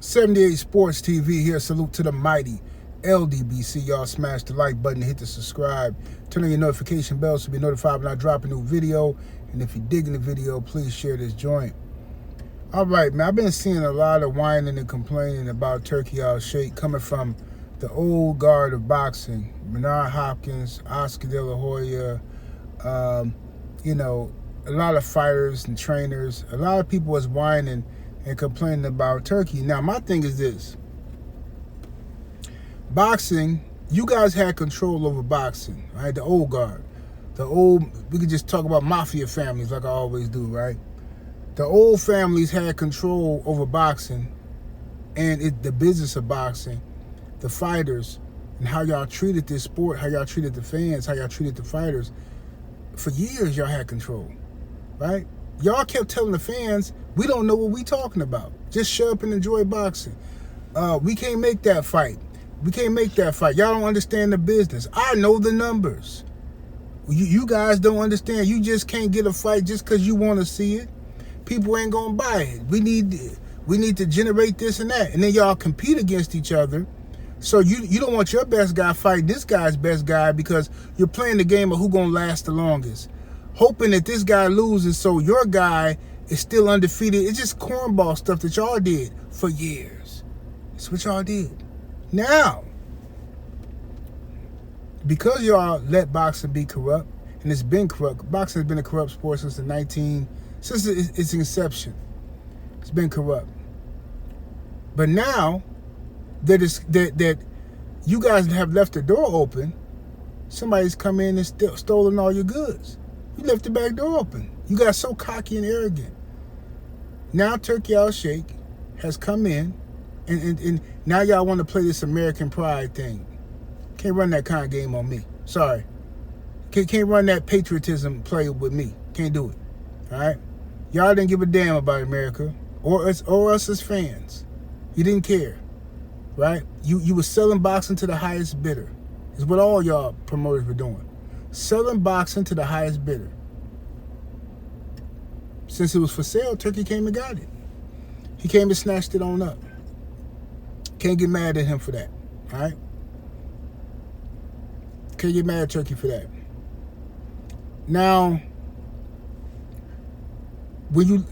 78 Sports TV here. Salute to the mighty LDBC. Y'all smash the like button, hit the subscribe, turn on your notification bells to be notified when I drop a new video. And if you're digging the video, please share this joint. All right, man, I've been seeing a lot of whining and complaining about Turki Al-Sheikh coming from the old guard of boxing. Bernard Hopkins, Oscar De La Hoya, a lot of fighters and trainers. A lot of people was whining and complaining about Turki. Now, my thing is this. Boxing, you guys had control over boxing, right? The old guard. We could just talk about mafia families like I always do, right? The old families had control over boxing and the business of boxing, the fighters, and how y'all treated this sport, how y'all treated the fans, how y'all treated the fighters. For years, y'all had control, right? Y'all kept telling the fans, we don't know what we talking about. Just shut up and enjoy boxing. We can't make that fight. We can't make that fight. Y'all don't understand the business. I know the numbers. You guys don't understand. You just can't get a fight just because you want to see it. People ain't going to buy it. We need to generate this and that. And then y'all compete against each other. So you don't want your best guy fighting this guy's best guy because you're playing the game of who going to last the longest. Hoping that this guy loses so your guy is still undefeated. It's just cornball stuff that y'all did for years. That's what y'all did. Now, because y'all let boxing be corrupt, and it's been corrupt. Boxing has been a corrupt sport since its inception. It's been corrupt. But now that you guys have left the door open, somebody's come in and stolen all your goods. You left the back door open. You got so cocky and arrogant. Now Turki Al-Sheikh has come in, and now y'all want to play this American pride thing. Can't run that kind of game on me. Sorry. Can't run that patriotism play with me. Can't do it. All right? Y'all didn't give a damn about America or us as fans. You didn't care. Right? You were selling boxing to the highest bidder. Is what all y'all promoters were doing. Selling boxing to the highest bidder. Since it was for sale, Turki came and got it. He came and snatched it on up. Can't get mad at him for that. All right? Can't get mad at Turki for that. Now,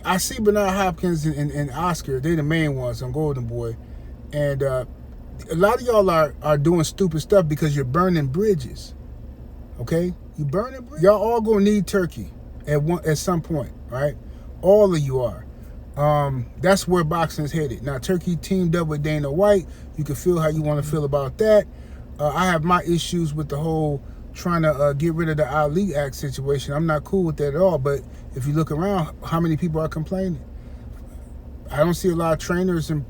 I see Bernard Hopkins and Oscar, they're the main ones on Golden Boy. And a lot of y'all are doing stupid stuff because you're burning bridges. Okay? You burning bridges. Y'all all gonna need Turki at some point, right? All of you are. That's where boxing is headed. Now, Turki teamed up with Dana White. You can feel how you want to feel about that. I have my issues with the whole trying to get rid of the Ali Act situation. I'm not cool with that at all. But if you look around, how many people are complaining? I don't see a lot of trainers and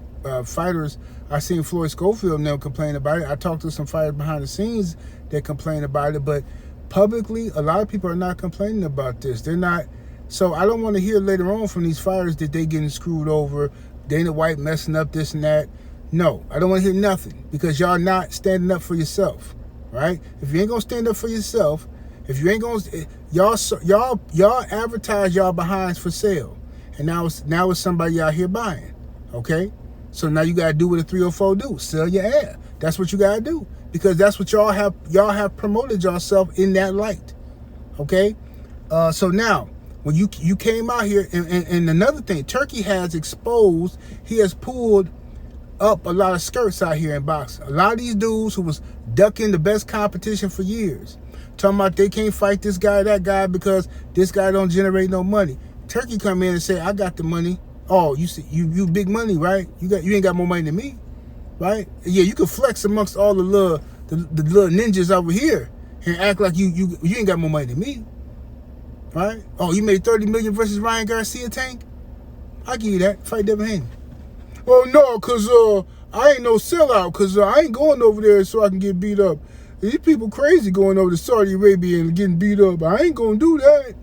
fighters. I seen Floyd Schofield and them complain about it. I talked to some fighters behind the scenes that complain about it. But publicly, a lot of people are not complaining about this. They're not. So I don't want to hear later on from these fighters that they getting screwed over, Dana White messing up this and that. No, I don't want to hear nothing because y'all not standing up for yourself, right? If you ain't gonna stand up for yourself, if you ain't gonna, y'all advertise y'all behinds for sale, and now it's somebody out here buying, okay? So now you gotta do what a 304 do, sell your ass. That's what you gotta do because that's what y'all have promoted yourself in that light, okay? So now when you came out here and another thing, Turki has exposed, he has pulled up a lot of skirts out here in boxing. A lot of these dudes who was ducking the best competition for years, talking about they can't fight this guy, that guy because this guy don't generate no money. Turki come in and say, I got the money. Oh, you see, you big money, right? You ain't got more money than me, right? Yeah, you can flex amongst all the little ninjas over here and act like you ain't got more money than me, right? Oh, you made 30 million versus Ryan Garcia, Tank. I'll give you that. Fight Devin Haney. Oh, no, because I ain't no sellout, because I ain't going over there so I can get beat up. These people crazy going over to Saudi Arabia and getting beat up. I ain't going to do that.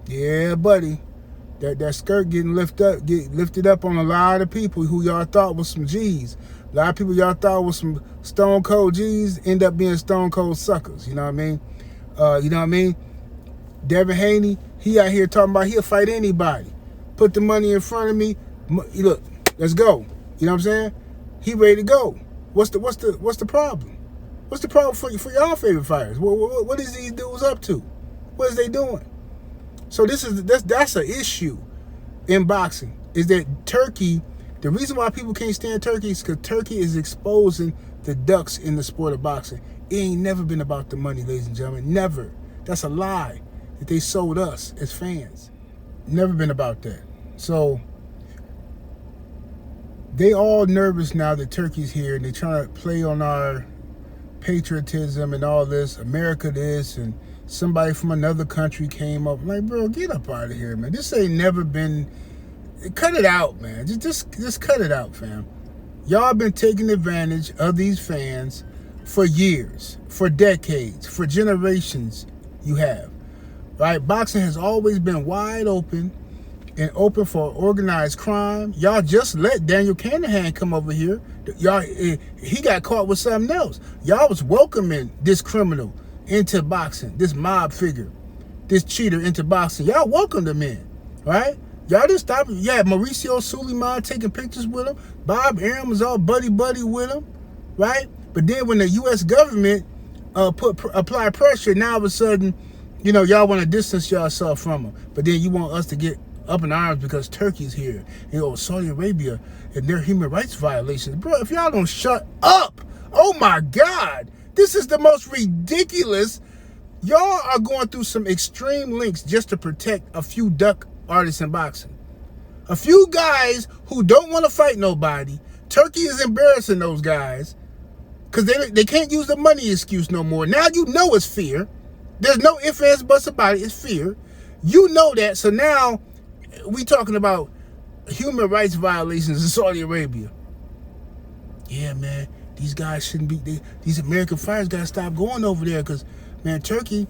Yeah, buddy. That skirt getting lifted up on a lot of people who y'all thought was some G's. A lot of people y'all thought was some stone cold G's end up being stone cold suckers. You know what I mean? You know what I mean? Devin Haney, he out here talking about he'll fight anybody. Put the money in front of me, Look, let's go. You know what I'm saying? He ready to go. What's the problem? What's the problem for y'all favorite fighters? What is these dudes up to? What is they doing? So that's an issue in boxing. Is that Turkey? The reason why people can't stand Turkey is because Turkey is exposing the ducks in the sport of boxing. It ain't never been about the money, ladies and gentlemen. Never. That's a lie that they sold us as fans. Never been about that. So they all nervous now that Turkey's here, and they trying to play on our patriotism and all this, America this, and somebody from another country came up. I'm like, bro, get up out of here, man. This ain't never been. Cut it out, man. Just cut it out, fam. Y'all been taking advantage of these fans for years, for decades, for generations. You have, right? Boxing has always been wide open and open for organized crime. Y'all just let Daniel Canahan come over here. Y'all, he got caught with something else. Y'all was welcoming this criminal into boxing, this mob figure, this cheater into boxing. Y'all welcomed him in, right? Y'all didn't stop him. Yeah, Mauricio Suleiman taking pictures with him. Bob Arum was all buddy-buddy with him, right? But then when the U.S. government apply pressure, now all of a sudden, you know, y'all want to distance yourself from him. But then you want us to get up in arms because Turkey's here. You know, Saudi Arabia and their human rights violations. Bro, if y'all don't shut up, oh my God, this is the most ridiculous. Y'all are going through some extreme lengths just to protect a few duck artists in boxing. A few guys who don't want to fight nobody. Turkey is embarrassing those guys because they can't use the money excuse no more. Now you know it's fear. There's no ifs, ands, buts about it. It's fear. You know that. So now we talking about human rights violations in Saudi Arabia. Yeah, man. These guys shouldn't be. These American fighters got to stop going over there because, man, Turkey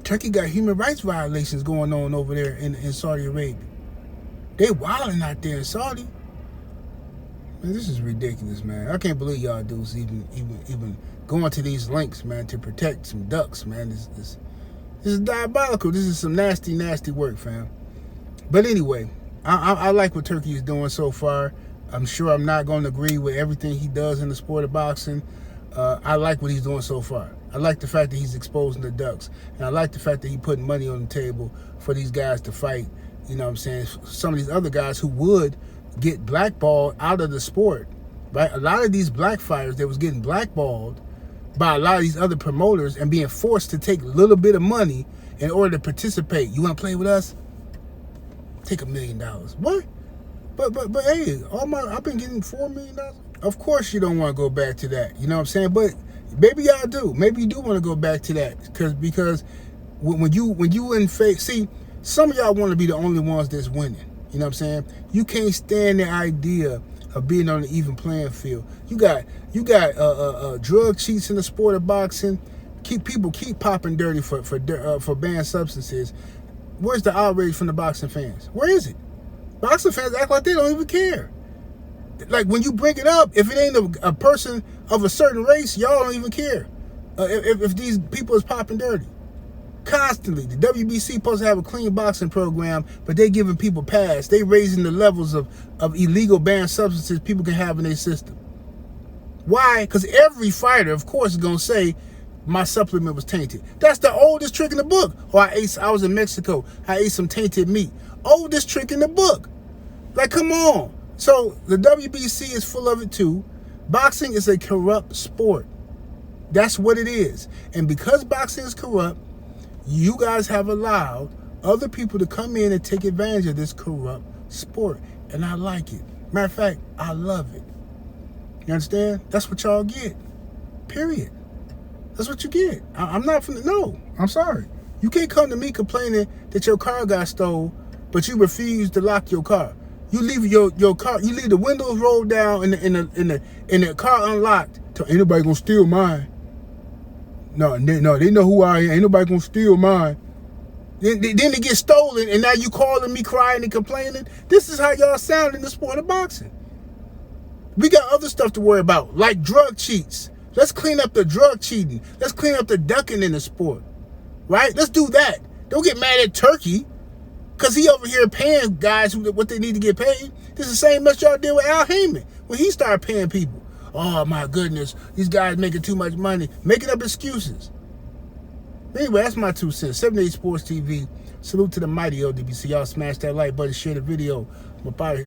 got human rights violations going on over there in Saudi Arabia. They wilding out there in Saudi. Man, this is ridiculous, man. I can't believe y'all dudes even going to these lengths, man, to protect some ducks, man. This is diabolical. This is some nasty, nasty work, fam. But anyway, I like what Turkey is doing so far. I'm sure I'm not going to agree with everything he does in the sport of boxing. I like what he's doing so far. I like the fact that he's exposing the ducks. And I like the fact that he's putting money on the table for these guys to fight. You know what I'm saying? Some of these other guys who would get blackballed out of the sport, right? A lot of these black fighters that was getting blackballed by a lot of these other promoters and being forced to take a little bit of money in order to participate. You want to play with us? Take $1 million. What? But hey, I've been getting $4 million. Of course you don't want to go back to that. You know what I'm saying? But maybe y'all do. Maybe you do want to go back to that because when you in faith, see, some of y'all want to be the only ones that's winning. You know what I'm saying? You can't stand the idea of being on the even playing field. You got drug cheats in the sport of boxing. People keep popping dirty for banned substances. Where's the outrage from the boxing fans? Where is it? Boxing fans act like they don't even care. Like when you bring it up, if it ain't a person of a certain race, y'all don't even care. If these people is popping dirty. Constantly. The WBC supposed to have a clean boxing program, but they giving people pass. They raising the levels of illegal banned substances people can have in their system. Why? Because every fighter, of course, is going to say, my supplement was tainted. That's the oldest trick in the book. Or I was in Mexico. I ate some tainted meat. Oldest trick in the book. Like, come on. So the WBC is full of it too. Boxing is a corrupt sport. That's what it is. And because boxing is corrupt, you guys have allowed other people to come in and take advantage of this corrupt sport. And I like it. Matter of fact, I love it. You understand? That's what y'all get. Period. That's what you get. I'm not finna, no, I'm sorry. You can't come to me complaining that your car got stole, but you refuse to lock your car. You leave your car, you leave the windows rolled down in the car unlocked. So ain't nobody gonna steal mine. No, they know who I am. Ain't nobody gonna steal mine. Then they get stolen, and now you calling me crying and complaining. This is how y'all sound in the sport of boxing. We got other stuff to worry about, like drug cheats. Let's clean up the drug cheating. Let's clean up the ducking in the sport, right? Let's do that. Don't get mad at Turkey. Because he over here paying guys what they need to get paid. This is the same mess y'all did with Al Heyman when he started paying people. Oh, my goodness. These guys making too much money. Making up excuses. Anyway, that's my 2 cents. 78 Sports TV. Salute to the mighty LDBC. Y'all smash that like button. Share the video. I'm about